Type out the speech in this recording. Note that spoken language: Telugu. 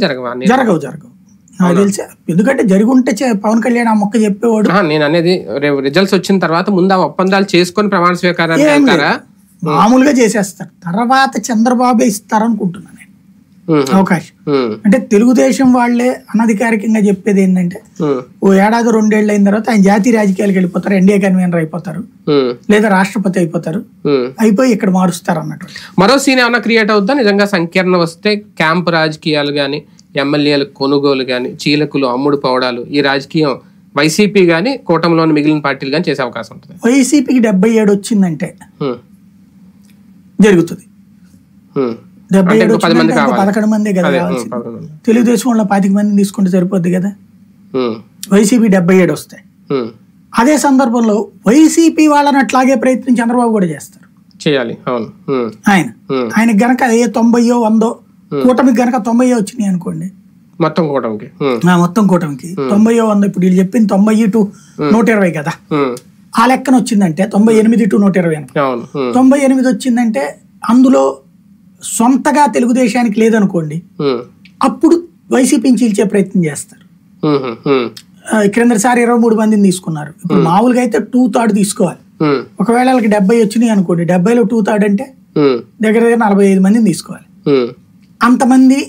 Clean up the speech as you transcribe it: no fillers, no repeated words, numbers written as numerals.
జరగవు నాకు తెలిసి. ఎందుకంటే జరుగుంటే పవన్ కళ్యాణ్ ఆ మొక్క చెప్పేవాడు. నేను అనేది రిజల్ట్స్ వచ్చిన తర్వాత ముందు ఆ ఒప్పందాలు చేసుకొని ప్రమాణ స్వీకారాన్ని మామూలుగా చేసేస్తారు. తర్వాత చంద్రబాబు ఇస్తారనుకుంటున్నాను నేను అవకాశం. అంటే తెలుగుదేశం వాళ్లే అనధికారికంగా చెప్పేది ఏంటంటే ఓ ఏడాది 2 ఏళ్ళు అయిన తర్వాత ఆయన జాతీయ రాజకీయాలకు వెళ్ళిపోతారు, ఎన్డీఏ కన్వీనర్ అయిపోతారు, లేదా రాష్ట్రపతి అయిపోతారు, అయిపోయి ఇక్కడ మారుస్తారు అన్నట్టు. మరో సీన్ ఏమన్నా క్రియేట్ అవుతుందా నిజంగా సంకీర్ణ వస్తే? క్యాంప్ రాజకీయాలు గాని, ఎమ్మెల్యేల కొనుగోలు గాని, చీలకులు అమ్ముడు పోవడాలు, ఈ రాజకీయం వైసీపీ గాని కూటమిలోని మిగిలిన పార్టీలు గాని చేసే అవకాశం ఉంటుంది. వైసీపీకి 77 వచ్చిందంటే జరుగుతుంది. 77 11 మంది కదా, తెలుగుదేశం వాళ్ళ 25 మందిని తీసుకుంటే సరిపోద్ది కదా. వైసీపీ 77 వస్తాయి. అదే సందర్భంలో వైసీపీ వాళ్ళని అట్లాగే ప్రయత్నం చంద్రబాబు కూడా చేస్తారు, చేయాలి. ఆయనకి గనక 90 100 కూటమికి గనక 90 వచ్చినాయి అనుకోండి, మొత్తం కూటమికి 90 100. ఇప్పుడు వీళ్ళు చెప్పింది 90 to 120 కదా, ఆ లెక్కన వచ్చిందంటే 98 to 120. 98 వచ్చిందంటే అందులో సొంతగా తెలుగుదేశానికి లేదనుకోండి, అప్పుడు వైసీపీని చీల్చే ప్రయత్నం చేస్తారు. క్రిందసారి 23 మందిని తీసుకున్నారు. ఇప్పుడు మామూలుగా అయితే 2/3 తీసుకోవాలి. ఒకవేళ వాళ్ళకి 70 వచ్చినాయి అనుకోండి, 70లో 2/3 అంటే దగ్గర 45 మందిని తీసుకోవాలి. అంతమంది